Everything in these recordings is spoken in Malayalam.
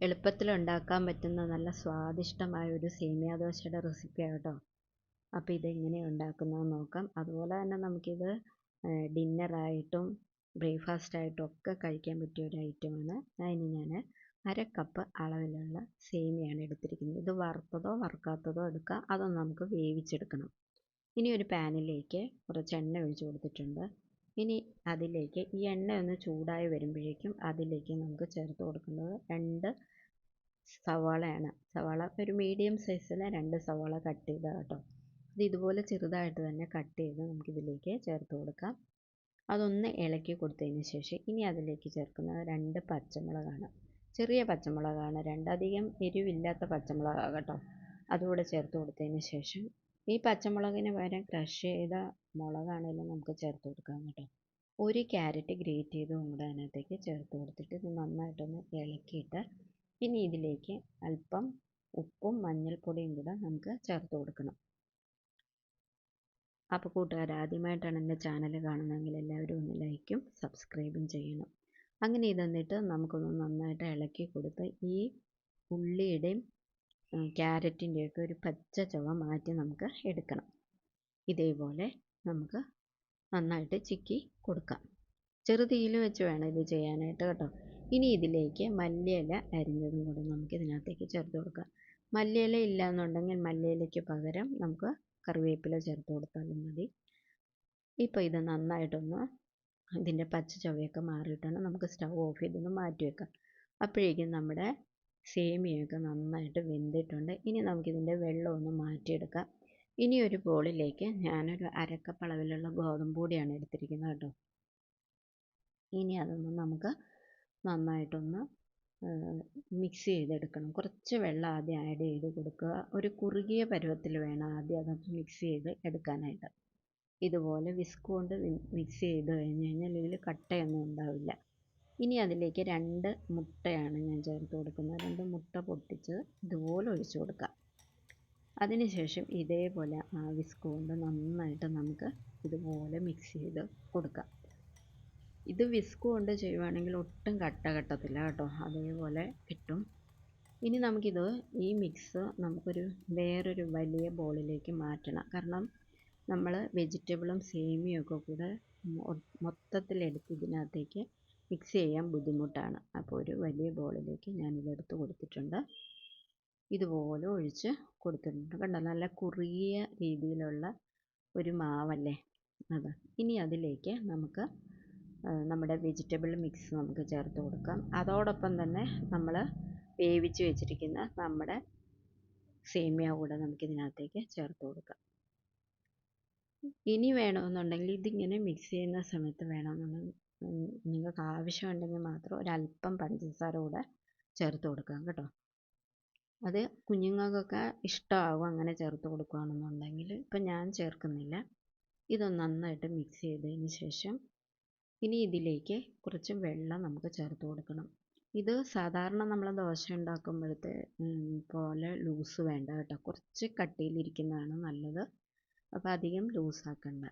എളുപ്പത്തിൽ ഉണ്ടാക്കാൻ പറ്റുന്ന നല്ല സ്വാദിഷ്ടമായ ഒരു സേമിയ ദോശയുടെ റെസിപ്പിയാണ് കേട്ടോ. അപ്പോൾ ഇതെങ്ങനെ ഉണ്ടാക്കുന്നതെന്ന് നോക്കാം. അതുപോലെ തന്നെ നമുക്കിത് ഡിന്നറായിട്ടും ബ്രേക്ക്ഫാസ്റ്റായിട്ടും ഒക്കെ കഴിക്കാൻ പറ്റിയ ഒരു ഐറ്റമാണ്. അതിന് ഞാൻ 1/2 കപ്പ് അളവിലുള്ള സേമിയയാണ് എടുത്തിരിക്കുന്നത്. ഇത് വറുത്തതോ വറുക്കാത്തതോ എടുക്കാം. അതൊന്ന് നമുക്ക് വേവിച്ചെടുക്കണം. ഇനി ഒരു പാനിലേക്ക് കുറച്ച് എണ്ണ ഒഴിച്ച് കൊടുത്തിട്ടുണ്ട്. ഇനി അതിലേക്ക് ഈ എണ്ണ ഒന്ന് ചൂടായി വരുമ്പോഴേക്കും അതിലേക്ക് നമുക്ക് ചേർത്ത് കൊടുക്കുന്നത് 2 സവാളയാണ്. സവാള ഒരു മീഡിയം സൈസിലെ 2 സവാള കട്ട് ചെയ്തതാണ് കേട്ടോ. ഇത് ഇതുപോലെ ചെറുതായിട്ട് തന്നെ കട്ട് ചെയ്ത് നമുക്കിതിലേക്ക് ചേർത്ത് കൊടുക്കാം. അതൊന്ന് ഇളക്കി കൊടുത്തതിന് ശേഷം ഇനി അതിലേക്ക് ചേർക്കുന്നത് 2 പച്ചമുളകാണ്. ചെറിയ പച്ചമുളകാണ്, 2 അധികം എരിവില്ലാത്ത പച്ചമുളകാണ് കേട്ടോ. അതുകൂടെ ചേർത്ത് കൊടുത്തതിന് ശേഷം ഈ പച്ചമുളകിന് പകരം ക്രഷ് ചെയ്ത മുളകാണെങ്കിലും നമുക്ക് ചേർത്ത് കൊടുക്കാം കേട്ടോ. ഒരു ക്യാരറ്റ് ഗ്രേറ്റ് ചെയ്തും കൂടെ അതിനകത്തേക്ക് ചേർത്ത് കൊടുത്തിട്ട് ഇത് നന്നായിട്ടൊന്ന് ഇളക്കിയിട്ട് ഇനി ഇതിലേക്ക് അല്പം ഉപ്പും മഞ്ഞൾപ്പൊടിയും കൂടെ നമുക്ക് ചേർത്ത് കൊടുക്കണം. അപ്പോൾ കൂട്ടുകാർ ആദ്യമായിട്ടാണ് എൻ്റെ ചാനൽ കാണുന്നതെങ്കിൽ എല്ലാവരും ഒന്ന് ലൈക്കും സബ്സ്ക്രൈബും ചെയ്യണം. അങ്ങനെ ഇതെന്നിട്ട് നമുക്കൊന്ന് നന്നായിട്ട് ഇളക്കി കൊടുത്ത് ഈ ഉള്ളിയുടെയും ക്യാരറ്റിൻ്റെയൊക്കെ ഒരു പച്ച ചുവ മാറ്റി നമുക്ക് എടുക്കണം. ഇതേപോലെ നമുക്ക് നന്നായിട്ട് ചിക്കി കൊടുക്കാം. ചെറുതീയിൽ വെച്ച് വേണം ഇത് ചെയ്യാനായിട്ട് കേട്ടോ. ഇനി ഇതിലേക്ക് മല്ലിയില അരിഞ്ഞതും കൂടെ നമുക്ക് ഇതിനകത്തേക്ക് ചേർത്ത് കൊടുക്കാം. മല്ലിയില ഇല്ല എന്നുണ്ടെങ്കിൽ മല്ലിയിലയ്ക്ക് പകരം നമുക്ക് കറിവേപ്പില ചേർത്ത് കൊടുത്താലും മതി. ഇപ്പോൾ ഇത് നന്നായിട്ടൊന്ന് ഇതിൻ്റെ പച്ച ചുവയൊക്കെ മാറിയിട്ടാണ് നമുക്ക് സ്റ്റവ് ഓഫ് ചെയ്തൊന്ന് മാറ്റി വെക്കാം. അപ്പോഴേക്കും നമ്മുടെ സേമിയയൊക്കെ നന്നായിട്ട് വെന്തിട്ടുണ്ട്. ഇനി നമുക്കിതിൻ്റെ വെള്ളം ഒന്ന് മാറ്റിയെടുക്കാം. ഇനി ഒരു ബോളിലേക്ക് ഞാനൊരു 1/2 കപ്പ് അളവിലുള്ള ഗോതമ്പ് പൊടിയാണ് എടുത്തിരിക്കുന്നത് കേട്ടോ. ഇനി അതൊന്ന് നമുക്ക് നന്നായിട്ടൊന്ന് മിക്സ് ചെയ്തെടുക്കണം. കുറച്ച് വെള്ളം ആദ്യം ആഡ് ചെയ്ത് കൊടുക്കുക. ഒരു കുറുകിയ പരുവത്തിൽ വേണം ആദ്യം അതൊന്ന് മിക്സ് ചെയ്ത് എടുക്കാനായിട്ട്. ഇതുപോലെ വിസ്ക് കൊണ്ട് മിക്സ് ചെയ്ത് കഴിഞ്ഞ് കഴിഞ്ഞാൽ ഇതിൽ കട്ടയൊന്നും ഉണ്ടാവില്ല. ഇനി അതിലേക്ക് 2 മുട്ടയാണ് ഞാൻ ചേർത്ത് കൊടുക്കുന്നത്. 2 മുട്ട പൊട്ടിച്ച് ഇതുപോലെ ഒഴിച്ച് കൊടുക്കാം. അതിനുശേഷം ഇതേപോലെ വിസ്ക് കൊണ്ട് നന്നായിട്ട് നമുക്ക് ഇതുപോലെ മിക്സ് ചെയ്ത് കൊടുക്കാം. ഇത് വിസ്ക് കൊണ്ട് ചെയ്യുവാണെങ്കിൽ ഒട്ടും കട്ട കെട്ടത്തില്ല കേട്ടോ, അതേപോലെ കിട്ടും. ഇനി നമുക്കിത് ഈ മിക്സ് നമുക്കൊരു വേറൊരു വലിയ ബോളിലേക്ക് മാറ്റണം. കാരണം നമ്മൾ വെജിറ്റബിളും സേമിയയും ഒക്കെ കൂടെ മൊത്തത്തിലെടുത്ത് ഇതിനകത്തേക്ക് മിക്സ് ചെയ്യാൻ ബുദ്ധിമുട്ടാണ്. അപ്പോൾ ഒരു വലിയ ബോളിലേക്ക് ഞാനിതെടുത്ത് കൊടുത്തിട്ടുണ്ട്. ഇതുപോലെ ഒഴിച്ച് കൊടുത്തിട്ടുണ്ട്. കണ്ടോ, നല്ല കുറുകിയ രീതിയിലുള്ള ഒരു മാവല്ലേ അത്. ഇനി അതിലേക്ക് നമുക്ക് നമ്മുടെ വെജിറ്റബിൾ മിക്സ് നമുക്ക് ചേർത്ത് കൊടുക്കാം. അതോടൊപ്പം തന്നെ നമ്മൾ വേവിച്ച് വെച്ചിരിക്കുന്ന നമ്മുടെ സേമിയ കൂടെ നമുക്കിതിനകത്തേക്ക് ചേർത്ത് കൊടുക്കാം. ഇനി വേണമെന്നുണ്ടെങ്കിൽ ഇതിങ്ങനെ മിക്സ് ചെയ്യുന്ന സമയത്ത് വേണമെന്നുണ്ടെങ്കിൽ നിങ്ങൾക്ക് ആവശ്യമുണ്ടെങ്കിൽ മാത്രം ഒരല്പം പഞ്ചസാര കൂടെ ചേർത്ത് കൊടുക്കാം കേട്ടോ. അത് കുഞ്ഞുങ്ങൾക്കൊക്കെ ഇഷ്ടമാകും അങ്ങനെ ചേർത്ത് കൊടുക്കുകയാണെന്നുണ്ടെങ്കിൽ. ഇപ്പം ഞാൻ ചേർക്കുന്നില്ല. ഇതൊന്ന് നന്നായിട്ട് മിക്സ് ചെയ്തതിന് ശേഷം ഇനി ഇതിലേക്ക് കുറച്ച് വെള്ളം നമുക്ക് ചേർത്ത് കൊടുക്കണം. ഇത് സാധാരണ നമ്മൾ ദോശ ഉണ്ടാക്കുമ്പോഴത്തെ പോലെ ലൂസ് വേണ്ട കേട്ടോ, കുറച്ച് കട്ടിയിലിരിക്കുന്നതാണ് നല്ലത്. അപ്പോൾ അധികം ലൂസാക്കണ്ട.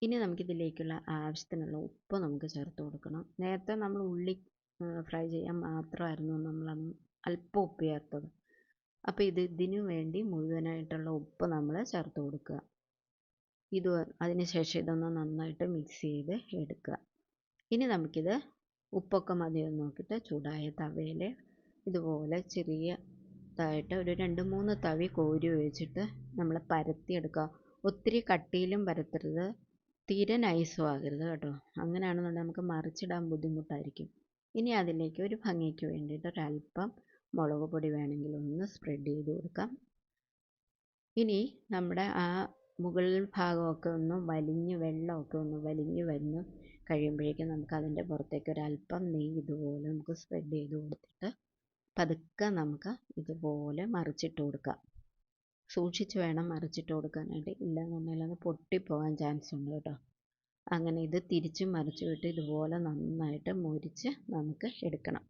ഇനി നമുക്കിതിലേക്കുള്ള ആവശ്യത്തിനുള്ള ഉപ്പ് നമുക്ക് ചേർത്ത് കൊടുക്കണം. നേരത്തെ നമ്മൾ ഉള്ളി ഫ്രൈ ചെയ്യാൻ മാത്രമായിരുന്നു നമ്മൾ അല്പം ഉപ്പ് ചേർത്തത്. അപ്പോൾ ഇതിനു വേണ്ടി മുഴുവനായിട്ടുള്ള ഉപ്പ് നമ്മൾ ചേർത്ത് കൊടുക്കുക. അതിന് ശേഷം ഇതൊന്ന് നന്നായിട്ട് മിക്സ് ചെയ്ത് എടുക്കുക. ഇനി നമുക്കിത് ഉപ്പൊക്കെ മതിയെന്ന് നോക്കിയിട്ട് ചൂടായ തവയിൽ ഇതുപോലെ ചെറിയതായിട്ട് ഒരു 2-3 തവി കോരി ഒഴിച്ചിട്ട് നമ്മൾ പരത്തിയെടുക്കുക. ഒത്തിരി കട്ടിയിലും പരത്തരുത്, തീരെ നൈസും ആകരുത് കേട്ടോ. അങ്ങനെയാണെന്നുണ്ടെങ്കിൽ നമുക്ക് മറിച്ചിടാൻ ബുദ്ധിമുട്ടായിരിക്കും. ഇനി അതിലേക്ക് ഒരു ഭംഗിക്ക് വേണ്ടിയിട്ട് ഒരല്പം മുളക് പൊടി വേണമെങ്കിൽ ഒന്ന് സ്പ്രെഡ് ചെയ്ത് കൊടുക്കാം. ഇനി നമ്മുടെ ആ മുകളിൽ ഭാഗമൊക്കെ ഒന്ന് വലിഞ്ഞ് വെള്ളമൊക്കെ ഒന്ന് വലിഞ്ഞ് വന്ന് കഴിയുമ്പോഴേക്കും നമുക്ക് അതിൻ്റെ പുറത്തേക്ക് ഒരല്പം നെയ്യ് ഇതുപോലെ നമുക്ക് സ്പ്രെഡ് ചെയ്ത് കൊടുത്തിട്ട് പതുക്കെ നമുക്ക് ഇതുപോലെ മറിച്ചിട്ട് കൊടുക്കാം. സൂക്ഷിച്ച് വേണം മറിച്ചിട്ട് കൊടുക്കാനായിട്ട്, ഇല്ലാന്നുണ്ടെങ്കിൽ അത് പൊട്ടിപ്പോകാൻ ചാൻസ് ഉണ്ട് കേട്ടോ. അങ്ങനെ ഇത് തിരിച്ചും മറിച്ചു വിട്ട് ഇതുപോലെ നന്നായിട്ട് മുരിച്ച് നമുക്ക് എടുക്കണം.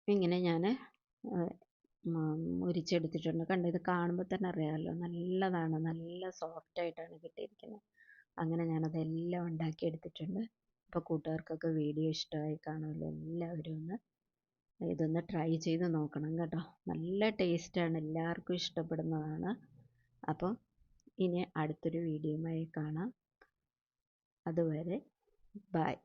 ഇങ്ങനെ ഞാൻ മുരിച്ചെടുത്തിട്ടുണ്ട്. കണ്ടോ, ഇത് കാണുമ്പോൾ തന്നെ അറിയാമല്ലോ നല്ലതാണ്, നല്ല സോഫ്റ്റായിട്ടാണ് കിട്ടിയിരിക്കുന്നത്. അങ്ങനെ ഞാനതെല്ലാം ഉണ്ടാക്കിയെടുത്തിട്ടുണ്ട്. അപ്പോൾ കൂട്ടുകാർക്കൊക്കെ വീഡിയോ ഇഷ്ടമായി കാണുമല്ലോ. എല്ലാവരും ഇതൊന്ന് ട്രൈ ചെയ്ത് നോക്കണം കേട്ടോ. നല്ല ടേസ്റ്റാണ്, എല്ലാവർക്കും ഇഷ്ടപ്പെടുന്നതാണ്. അപ്പം ഇനി അടുത്തൊരു വീഡിയോയുമായി കാണാം. അതുവരെ ബൈ.